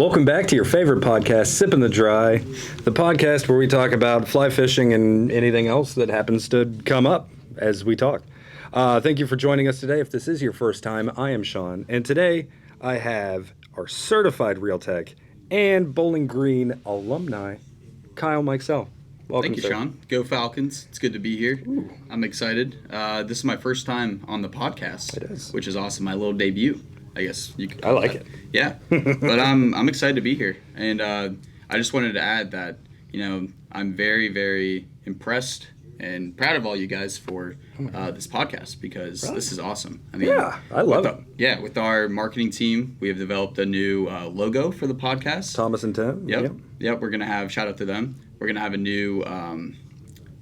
Welcome back to your favorite podcast, Sippin' the Dry, the podcast where we talk about fly fishing and anything else that happens to come up as we talk. Thank you for joining us today. If this is your first time, I am Sean, and today I have our certified Reel Tech and Bowling Green alumni, Kyle Mikesell. Welcome, Thank you, sir. Sean. Go Falcons. It's good to be here. Ooh. I'm excited. This is my first time on the podcast. It is. Which is awesome. My little debut, I guess you could I like it. Yeah. But I'm excited to be here. And I just wanted to add that, I'm very, very impressed and proud of all you guys for this podcast because This is awesome. I mean, Yeah, I love it. With our marketing team, we have developed a new logo for the podcast. Thomas and Tim. Yep. We're going to have, shout out to them. We're going to have a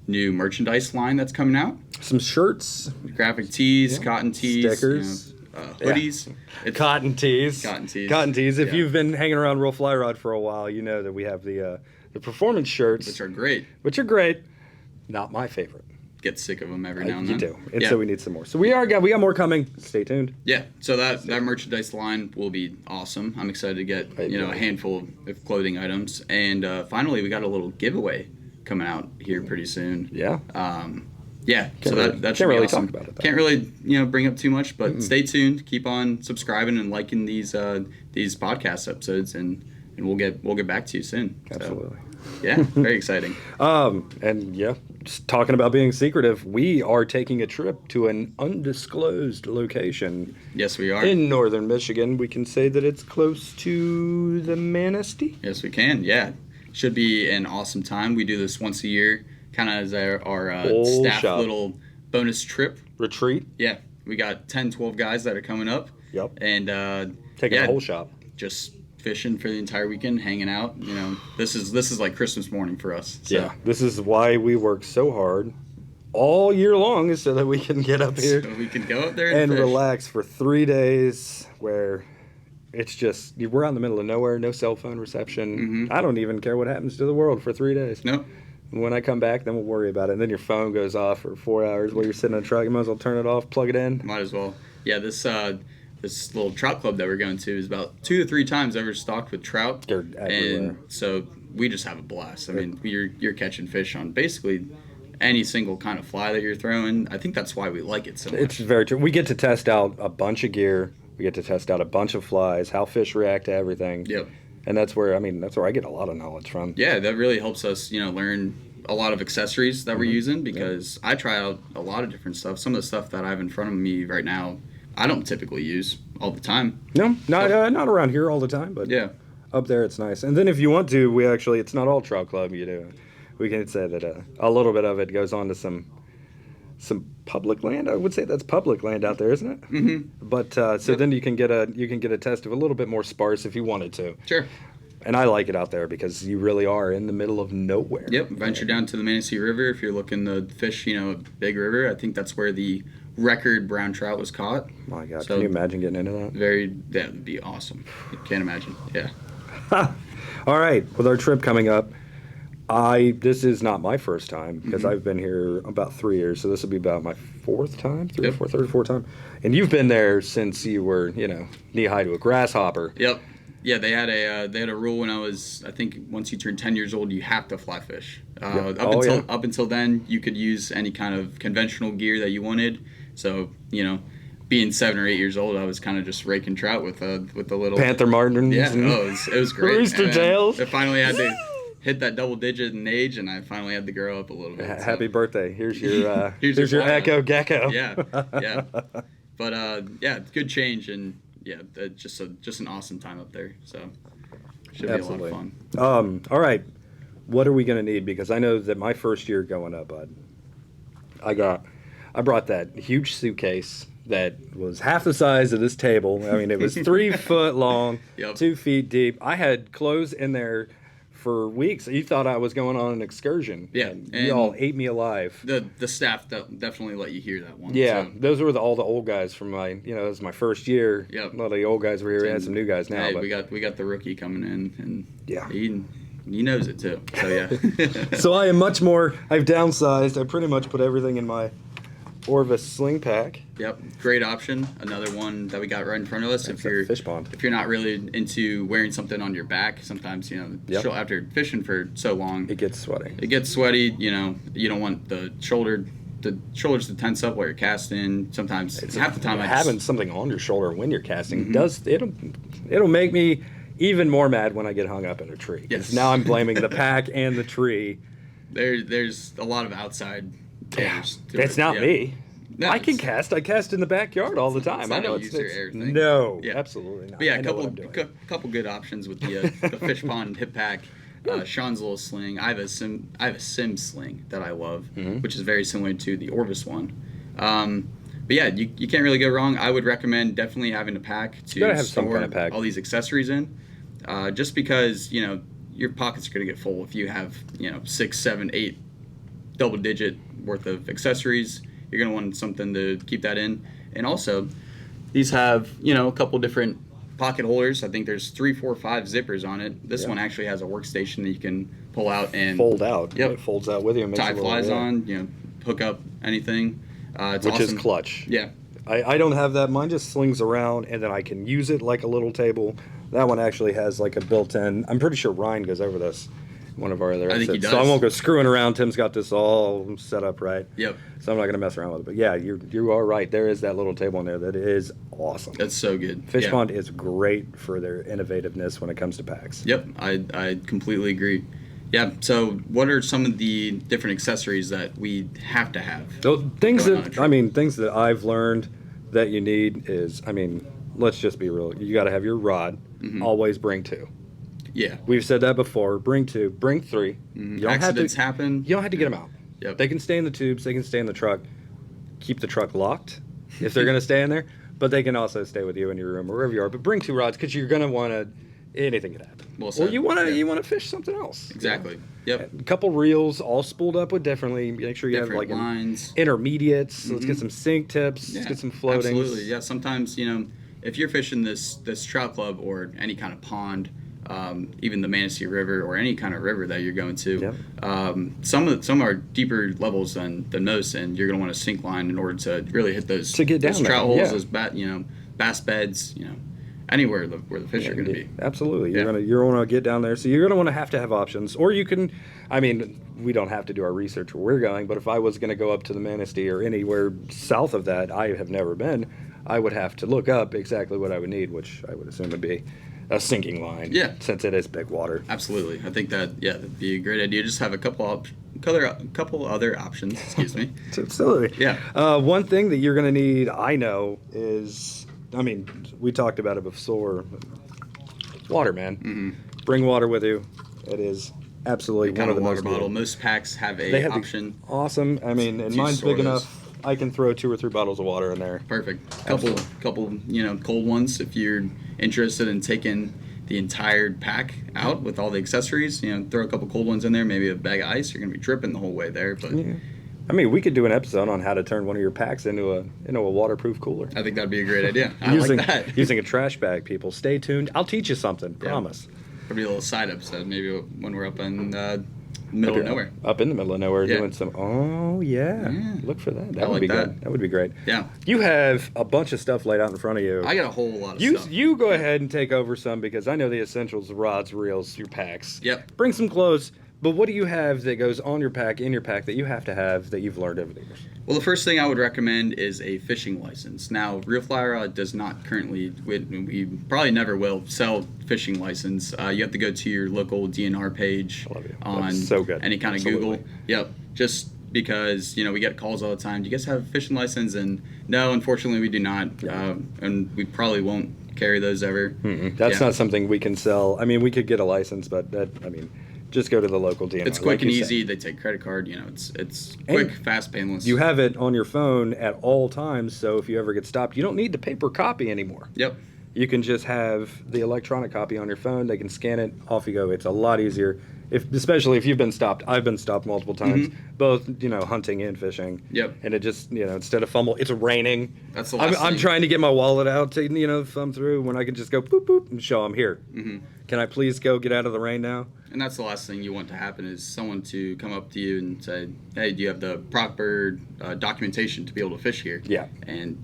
new merchandise line that's coming out. Some shirts. Graphic tees, cotton tees. Stickers. Hoodies. Yeah. Cotton tees. Cotton tees. If you've been hanging around ReelFlyRod for a while, you know that we have the performance shirts. Which are great. Not my favorite. Get sick of them every now and then. You do. And so we need some more. So we got more coming. Stay tuned. Yeah. So that merchandise line will be awesome. I'm excited to get a handful of clothing items. And finally, we got a little giveaway coming out here pretty soon. Yeah. Yeah. Can't that should be really awesome. talk about it, though. Can't really bring up too much, but stay tuned. Keep on subscribing and liking these podcast episodes, and we'll get back to you soon. Absolutely. So, yeah. Very exciting. And yeah, just talking about being secretive, we are taking a trip to an undisclosed location. Yes, we are. In northern Michigan. We can say that it's close to the Manistee. Yes, we can. Yeah. Should be an awesome time. We do this once a year, kind of as our staff little bonus trip. Retreat. Yeah. We got 10, 12 guys that are coming up. Yep. And taking a whole shop. Just fishing for the entire weekend, hanging out. This is like Christmas morning for us. So. Yeah. This is why we work so hard all year long, is so that we can get up here. So we can go up there and fish. Relax for 3 days where it's just, we're out in the middle of nowhere, no cell phone reception. Mm-hmm. I don't even care what happens to the world for 3 days. Nope. And when I come back, then we'll worry about it. And then your phone goes off for 4 hours while you're sitting in a truck. You might as well turn it off, plug it in. Might as well. Yeah, this little trout club that we're going to is about 2 to 3 times ever stocked with trout. They're everywhere. And so we just have a blast. I mean, you're catching fish on basically any single kind of fly that you're throwing. I think that's why we like it so much. It's very true. We get to test out a bunch of gear. We get to test out a bunch of flies, how fish react to everything. Yep. And that's where I get a lot of knowledge from. Yeah, that really helps us, learn a lot of accessories that we're using because I try out a lot of different stuff. Some of the stuff that I have in front of me right now, I don't typically use all the time. No, not around here all the time, but yeah, up there it's nice. And then if you want to, it's not all trout club. We can say that a little bit of it goes on to some public land. I would say that's public land out there, isn't it? Mm-hmm. But then you can get a test of a little bit more sparse if you wanted to. Sure. And I like it out there because you really are in the middle of nowhere. Yep. Venture down to the Manistee River if you're looking to fish, a big river. I think that's where the record brown trout was caught. My God, can you imagine getting into that? That would be awesome. Can't imagine. Yeah. All right. With our trip coming up, this is not my first time because I've been here about 3 years, so this will be about my fourth time, third or fourth time. And you've been there since you were, knee high to a grasshopper. Yep. Yeah, they had a rule when I think once you turn 10 years old, you have to fly fish. Up until then, you could use any kind of conventional gear that you wanted. So, being 7 or 8 years old, I was kind of just raking trout with the little Panther Martins. Yeah, it was great. Rooster tails. I finally had to hit that double digit in age, and I finally had to grow up a little bit. Happy birthday! Here's your your Echo Gecko. Yeah. But good change, and just an awesome time up there. So should be Absolutely. a lot of fun. All right, what are we gonna need? Because I know that my first year going up, bud, I brought that huge suitcase that was half the size of this table. I mean, it was 3 foot long, 2 feet deep. I had clothes in there for weeks. You thought I was going on an excursion. Yeah. And you all ate me alive. The staff definitely let you hear that one. Yeah. So. Those were all the old guys from it was my first year. Yep. A lot of the old guys were here. We had some new guys now. Hey, but we got the rookie coming in, and yeah. He knows it too. So yeah. So I am much more. I've downsized. I pretty much put everything in my Orvis sling pack. Yep, great option. Another one that we got right in front of us. That's a fish pond. If you're not really into wearing something on your back, sometimes after fishing for so long, it gets sweaty. It gets sweaty. You don't want the shoulders to tense up while you're casting. Sometimes half the time having something on your shoulder when you're casting it'll make me even more mad when I get hung up in a tree. Yes. Now I'm blaming the pack and the tree. There's a lot of outside. It's not me. No, I can cast. I cast in the backyard all the time. I know it's no, absolutely not. But yeah, a couple good options with the fish pond hip pack. Sean's little sling. I have a sim sling that I love, which is very similar to the Orvis one. But yeah, you can't really go wrong. I would recommend definitely having a pack to store all these accessories in, just because your pockets are going to get full if you have 6, 7, 8 double-digit worth of accessories. You're going to want something to keep that in. And also, these have, a couple different pocket holders. I think there's 3, 4, 5 zippers on it. This one actually has a workstation that you can pull out and fold out. Yep. It folds out with you and makes tie flies on, hook up anything. It's which awesome. is clutch. Yeah. I don't have that. Mine just slings around, and then I can use it like a little table. That one actually has like a built-in. I'm pretty sure Ryan goes over this. One of our other I think he does. So I won't go screwing around. Tim's got this all set up right. Yep. So I'm not going to mess around with it. But yeah, you are right. There is that little table in there that is awesome. That's so good. Fish Pond is great for their innovativeness when it comes to packs. Yep, I completely agree. Yeah, so what are some of the different accessories that we have to have? Things that I've learned that you need is, let's just be real. You got to have your rod. Always bring 2. Yeah. We've said that before. Bring 2, bring 3. Accidents happen. You don't have to get them out. Yep. They can stay in the tubes. They can stay in the truck. Keep the truck locked if they're going to stay in there. But they can also stay with you in your room or wherever you are. But bring 2 rods because you're going to want to. Anything could happen. Well said. Or you want to fish something else. Exactly. Yep. A couple reels all spooled up with differently. Make sure you have like lines, intermediates. Let's get some sink tips. Let's get some floatings. Absolutely. Yeah. Sometimes if you're fishing this trout club or any kind of pond, even the Manistee River or any kind of river that you're going to, some are deeper levels than most, and you're going to want a sink line in order to really hit those trout holes, those bass beds, anywhere where the fish are going to be. Absolutely. You're going to want to get down there. So you're going to have options. Or you can, we don't have to do our research where we're going, but if I was going to go up to the Manistee or anywhere south of that, I have never been, I would have to look up exactly what I would need, which I would assume would be a sinking line. Yeah. Since it is big water. Absolutely. I think that'd be a great idea. Just have a couple other options, excuse me. Absolutely. Yeah. One thing that you're going to need, I know, is... we talked about it before. Water, man. Bring water with you. It is absolutely one of the most bottle. Most packs have a option. Awesome. And mine's big enough. I can throw 2 or 3 bottles of water in there. Perfect. Couple cold ones if you're interested in taking the entire pack out with all the accessories. Throw a couple cold ones in there. Maybe a bag of ice. You're gonna be dripping the whole way there, but. Yeah. We could do an episode on how to turn one of your packs into a waterproof cooler. I think that'd be a great idea. I like that. Using a trash bag, people. Stay tuned. I'll teach you something. Promise. Probably a little side episode, maybe when we're up in the middle of nowhere. Up in the middle of nowhere doing some. Oh yeah. Look for that. That would be good. That would be great. Yeah. You have a bunch of stuff laid out in front of you. I got a whole lot of stuff. You go ahead and take over some because I know the essentials: rods, reels, your packs. Yep. Bring some clothes. But what do you have that goes on your pack, in your pack, that you have to have that you've learned over the years? Well, the first thing I would recommend is a fishing license. Now, ReelFlyRod does not currently, we probably never will, sell fishing license. You have to go to your local DNR page on any kind of Google. Yep. Just because, we get calls all the time. Do you guys have a fishing license? And no, unfortunately, we do not. And we probably won't carry those ever. That's not something we can sell. We could get a license, but just go to the local DNR. It's quick and easy. They take credit card. It's quick, fast, painless. You have it on your phone at all times, so if you ever get stopped, you don't need the paper copy anymore. Yep. You can just have the electronic copy on your phone. They can scan it. Off you go. It's a lot easier. Especially if you've been stopped. I've been stopped multiple times, both hunting and fishing. Yep. And it just instead of fumble, it's raining. That's the last I'm thing. trying to get my wallet out to thumb through when I can just go boop boop and show I'm here. Can I please go get out of the rain now? And that's the last thing you want to happen is someone to come up to you and say, "Hey, do you have the proper documentation to be able to fish here?" Yeah. And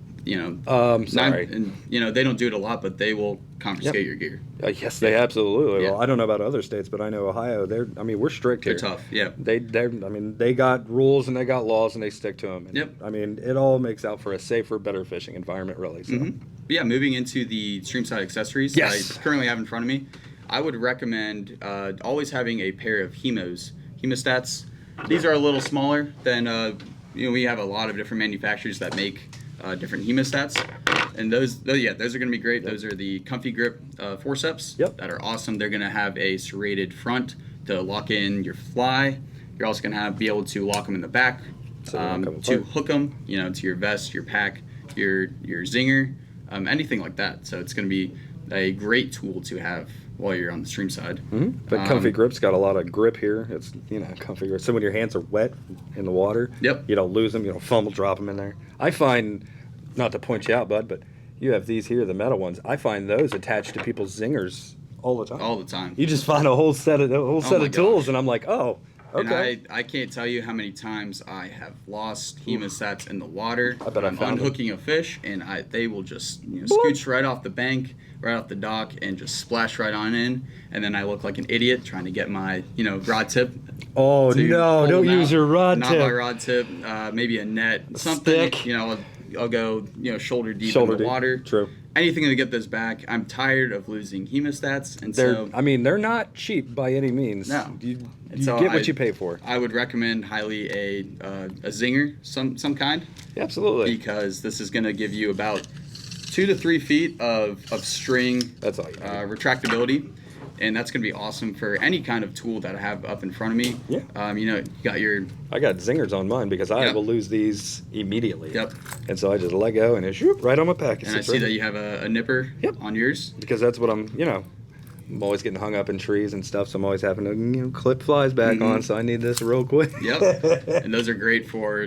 sorry. they don't do it a lot, but they will confiscate your gear. Yes, they absolutely Yeah. will. I don't know about other states, but I know Ohio. We're strict here. They're tough. Yeah. They got rules and they got laws and they stick to them. And, Yep. It all makes out for a safer, better fishing environment, really. So. Yeah, moving into the streamside accessories Yes. that I currently have in front of me, I would recommend always having a pair of hemostats. These are a little smaller than we have a lot of different manufacturers that make different hemostats, and those are going to be great. Yep. Those are the Comfy Grip forceps that are awesome. They're going to have a serrated front to lock in your fly. You're also going to be able to lock them in the back to hook them, to your vest, your pack, your zinger, anything like that. So it's going to be a great tool to have while you're on the stream side. But Comfy Grip's got a lot of grip here. It's Comfy Grip. So when your hands are wet in the water, you don't lose them. You don't fumble, drop them in there. I find, not to point you out, bud, but you have these here, the metal ones. I find those attached to people's zingers all the time. All the time. You just find a whole set of tools, and I'm like, oh. Okay. And I can't tell you how many times I have lost hemostats in the water. I bet I'm unhooking a fish, and they will just scooch right off the bank, right off the dock, and just splash right on in. And then I look like an idiot trying to get my rod tip. Oh no! Don't use your rod tip. Not my rod tip. Maybe a net, something. Stick. I'll go shoulder deep in the water. True. Anything to get this back. I'm tired of losing hemostats, and they're not cheap by any means. No. You get what you pay for. I would recommend highly a zinger, some kind. Yeah, absolutely. Because this is going to give you about 2 to 3 feet of string. That's all you need. Retractability. And that's going to be awesome for any kind of tool that I have up in front of me. Yeah. You got your... I got zingers on mine because I will lose these immediately. Yep. And so I just let go and it's right on my pack. And I see that you have a nipper on yours. Because that's what I'm always getting hung up in trees and stuff, so I'm always having to clip flies back on, so I need this real quick. Yep. And those are great for,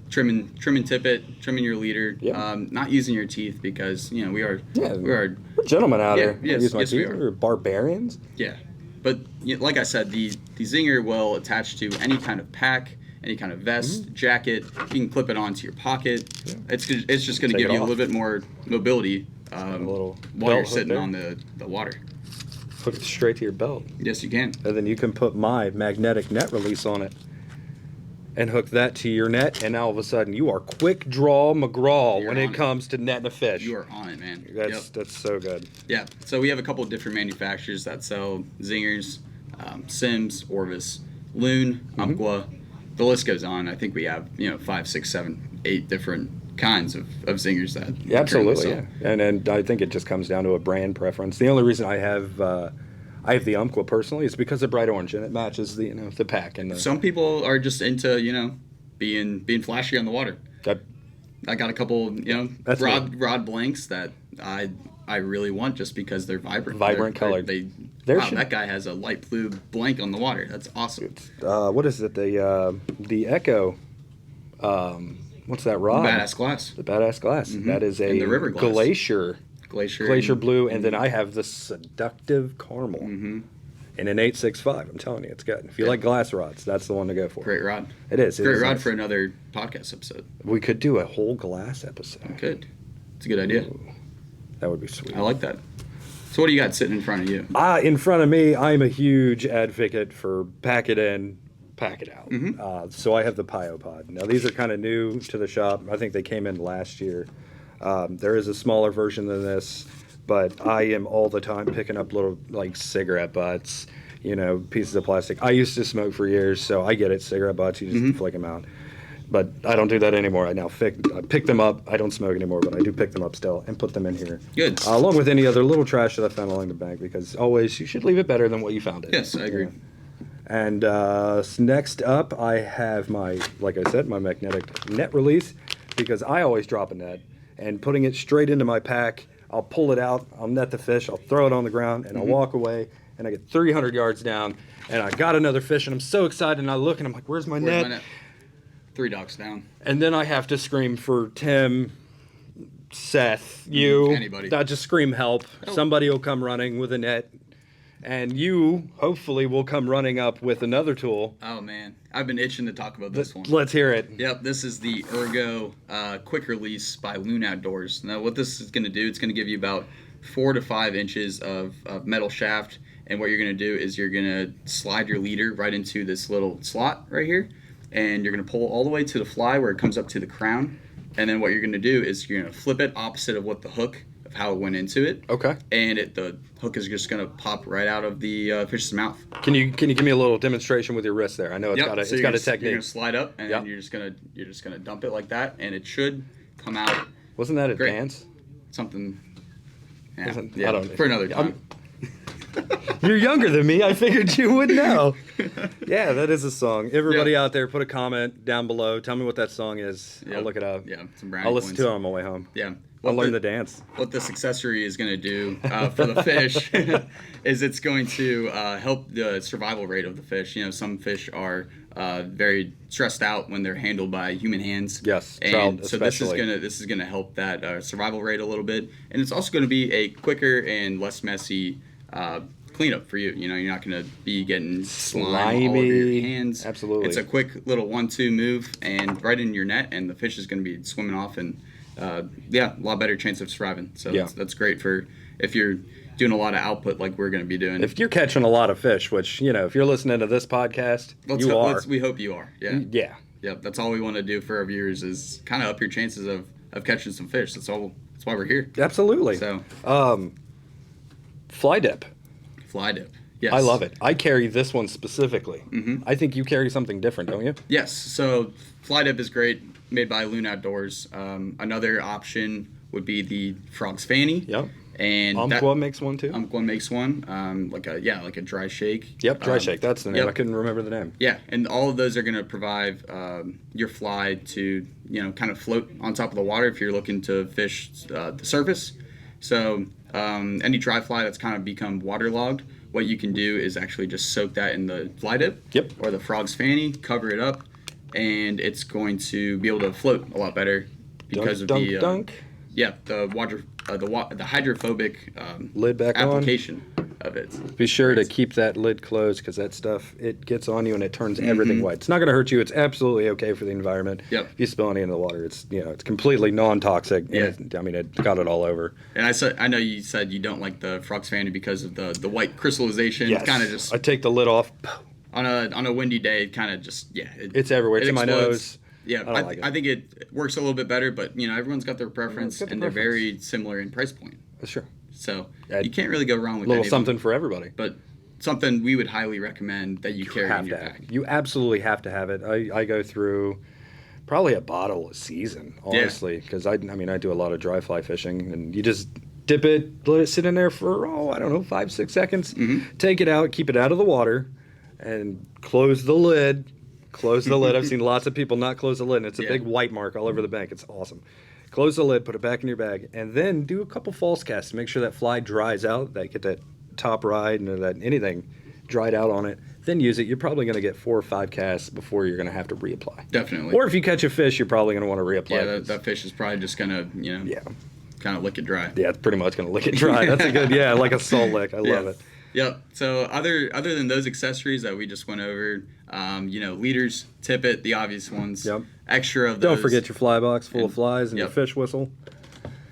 trimming tippet, trimming your leader, not using your teeth because, we're gentlemen out here. Yes, we are. We're barbarians. Yeah. But like I said, the zinger will attach to any kind of pack, any kind of vest, jacket. You can clip it onto your pocket. Yeah. It's just going to give you a little bit more mobility while you're sitting on the water. Hook it straight to your belt. Yes, you can. And then you can put my magnetic net release on it and hook that to your net, and now all of a sudden you are quick draw McGraw when it comes to netting a fish. You are on it, man. That's so good. Yeah. So we have a couple of different manufacturers that sell zingers, Sims, Orvis, Loon, Umpqua. The list goes on. I think we have 5, 6, 7, 8 different kinds of zingers that absolutely, yeah. And I think it just comes down to a brand preference. The only reason I have the Umpqua personally is because of bright orange and it matches the the pack. And some people are just into being flashy on the water. I got a couple rod blanks that I really want just because they're vibrant colored. That guy has a light blue blank on the water. That's awesome. What is it? The Echo. What's that rod? Badass Glass. The Badass Glass. That is a Glacier blue, and then I have the Seductive Caramel in an 865. I'm telling you, it's good. If you like glass rods, that's the one to go for. Great rod. It is. Great rod for another podcast episode. We could do a whole glass episode. We could. It's a good idea. Ooh, that would be sweet. I like that. So what do you got sitting in front of you? In front of me, I'm a huge advocate for pack it in, pack it out. So I have the Pyopod. Now these are kind of new to the shop. I think they came in last year. There is a smaller version than this, but I am all the time picking up little cigarette butts, pieces of plastic. I used to smoke for years, so I get it. Cigarette butts, you just flick them out. But I don't do that anymore. I now pick them up. I don't smoke anymore, but I do pick them up still and put them in here. Good. Along with any other little trash that I found along the bank, because always you should leave it better than what you found it. Yes, I agree. And next up, I have my magnetic net release, because I always drop a net, and putting it straight into my pack, I'll pull it out, I'll net the fish, I'll throw it on the ground, and I'll walk away, and I get 300 yards down, and I got another fish, and I'm so excited, and I look, and I'm like, where's my net? 3 docks down. And then I have to scream for Tim, Seth, you. Anybody. I just scream help. Somebody will come running with a net. And you, hopefully, will come running up with another tool. Oh, man. I've been itching to talk about this one. Let's hear it. Yep, this is the Ergo Quick Release by Loon Outdoors. Now, what this is going to do, it's going to give you about 4 to 5 inches of metal shaft. And what you're going to do is you're going to slide your leader right into this little slot right here. And you're going to pull all the way to the fly where it comes up to the crown. And then what you're going to do is you're going to flip it opposite of what the hook, of how it went into it. Okay. And the hook is just going to pop right out of the fish's mouth. Can you give me a little demonstration with your wrist there? I know it's got a technique. You're going to slide up, and then you're just going to dump it like that, and it should come out. Wasn't that a great. dance? Something. Yeah, I don't know. For another time. You're younger than me. I figured you would know. Yeah, that is a song. Everybody out there, put a comment down below. Tell me what that song is. I'll look it up. Yeah, some brownie I'll listen points. to it on my way home. Yeah. I'll learn the dance. What this accessory is going to do for the fish is it's going to help the survival rate of the fish. You know, some fish are very stressed out when they're handled by human hands. Yes, and trout so especially. this is gonna help that survival rate a little bit, and it's also going to be a quicker and less messy cleanup for you. You know, you're not going to be getting slime all over your hands. Absolutely. It's a quick little 1-2 move and right in your net, and the fish is going to be swimming off, and a lot better chance of surviving. So that's great for if you're doing a lot of output like we're going to be doing. If you're catching a lot of fish, which, you know, if you're listening to this podcast, we hope you are. Yeah. Yeah. Yep. That's all we want to do for our viewers is kind of up your chances of catching some fish. That's why we're here. Absolutely. So, fly dip. Fly dip. Yes. I love it. I carry this one specifically. Mm-hmm. I think you carry something different, don't you? Yes. So fly dip is great, made by Loon Outdoors. Another option would be the Frog's Fanny. Yep. And Umpqua makes one too. Umpqua makes one, like a dry shake. Yep, dry shake. That's the name. Yep. I couldn't remember the name. Yeah, and all of those are going to provide your fly to kind of float on top of the water if you're looking to fish the surface. So any dry fly that's kind of become waterlogged, what you can do is actually just soak that in the fly dip. Yep. Or the Frog's Fanny, cover it up, and it's going to be able to float a lot better because the water. The hydrophobic lid back application of it. Be sure to keep that lid closed because that stuff, it gets on you and it turns everything white. It's not going to hurt you. It's absolutely okay for the environment. Yep. If you spill any into the water, it's it's completely non-toxic. Yeah. It got it all over. And I know you said you don't like the Frog's Fanny because of the white crystallization. Yes. Kind of just I take the lid off. on a windy day. Kind of just it's everywhere. It's in my nose. Yeah, I think it works a little bit better, but everyone's got their preference, and they're very similar in price point. Sure. So you can't really go wrong with a little any something of them, for everybody. but something we would highly recommend that you carry in your bag. You absolutely have to have it. I go through probably a bottle a season, honestly, because I do a lot of dry fly fishing, and you just dip it, let it sit in there for 5-6 seconds, take it out, keep it out of the water, and close the lid. Close the lid. I've seen lots of people not close the lid, and it's a big white mark all over the bank. It's awesome. Close the lid, put it back in your bag, and then do a couple false casts to make sure that fly dries out, that get that top ride and that anything dried out on it. Then use it. You're probably going to get 4 or 5 casts before you're going to have to reapply. Definitely. Or if you catch a fish, you're probably going to want to reapply. Yeah, that fish is probably just going to, kind of lick it dry. Yeah, it's pretty much going to lick it dry. That's a good, like a salt lick. I love it. Yep. So other than those accessories that we just went over, leaders, tippet, the obvious ones. Yep. Extra of those. Don't forget your fly box full of flies and your fish whistle.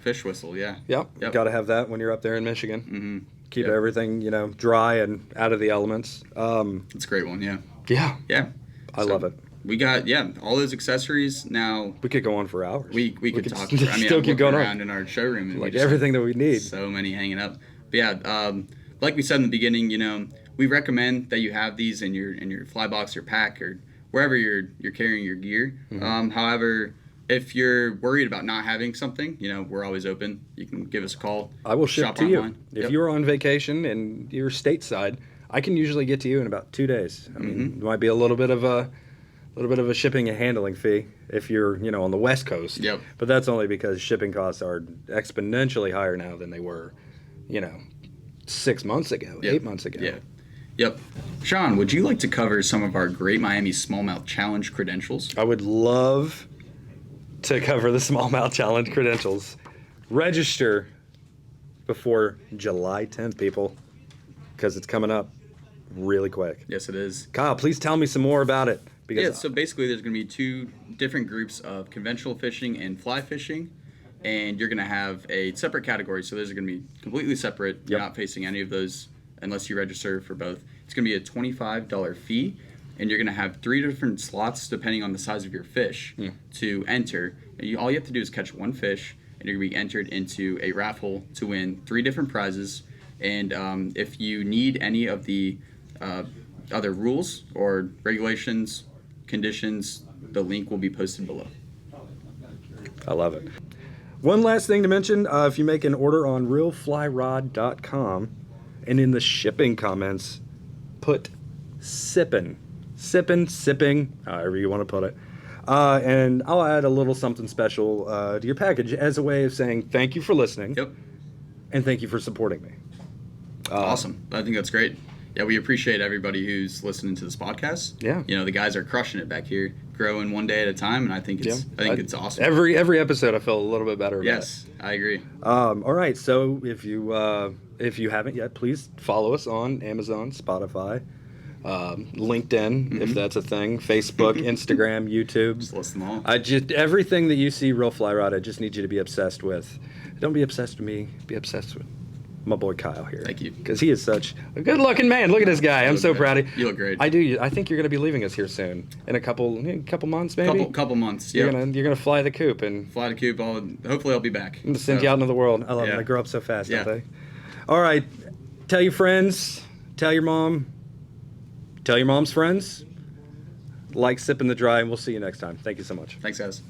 Fish whistle, yeah. Yep. Got to have that when you're up there in Michigan. Mm-hmm. Keep everything, dry and out of the elements. It's a great one, yeah. Yeah. Yeah. I love it. We got all those accessories now. We could go on for hours. We could talk. Still keep going around in our showroom and everything that we need. So many hanging up. But like we said in the beginning, we recommend that you have these in your fly box or pack or wherever you're carrying your gear. Mm-hmm. However, if you're worried about not having something, we're always open. You can give us a call. I will ship to online. You. If you're on vacation and you're stateside, I can usually get to you in about 2 days. I mean, it might be a little bit of a little bit of a shipping and handling fee if you're, on the West Coast. Yep. But that's only because shipping costs are exponentially higher now than they were, 6 months ago, 8 months ago. Yeah. Yep. Sean, would you like to cover some of our Great Miami Smallmouth Challenge credentials? I would love to cover the Smallmouth Challenge credentials. Register before July 10th, people, because it's coming up really quick. Yes, it is. Kyle, please tell me some more about it. Because so basically there's going to be 2 different groups of conventional fishing and fly fishing, and you're going to have a separate category. So those are going to be completely separate. You're not facing any of those unless you register for both. It's going to be a $25 fee, and you're going to have 3 different slots depending on the size of your fish to enter. And all you have to do is catch 1 fish, and you're going to be entered into a raffle to win 3 different prizes. And if you need any of the other rules or regulations, conditions, the link will be posted below. I love it. One last thing to mention, if you make an order on ReelFlyRod.com and in the shipping comments, put Sippin, sipping, however you want to put it. And I'll add a little something special to your package as a way of saying thank you for listening. Yep. And thank you for supporting me. Awesome. I think that's great. Yeah, we appreciate everybody who's listening to this podcast. Yeah. The guys are crushing it back here, growing one day at a time, and I think it's awesome. Every episode I feel a little bit better about. Yes, I agree. All right, so if you haven't yet, please follow us on Amazon, Spotify, LinkedIn, if that's a thing, Facebook, Instagram, YouTube. Just list them all. Everything that you see ReelFlyRod, I just need you to be obsessed with. Don't be obsessed with me. Be obsessed with my boy Kyle here. Thank you. Because he is such a good-looking man. Look at this guy. I'm so proud of you. You look great. I do. I think you're going to be leaving us here soon. In a couple months, maybe? Couple months, yeah. You're gonna fly the coop and... Fly the coop. Hopefully I'll be back. And send you out into the world. I love them. They grow up so fast, don't they? All right. Tell your friends. Tell your mom. Tell your mom's friends. Like Sippin' the Dry, and we'll see you next time. Thank you so much. Thanks, guys.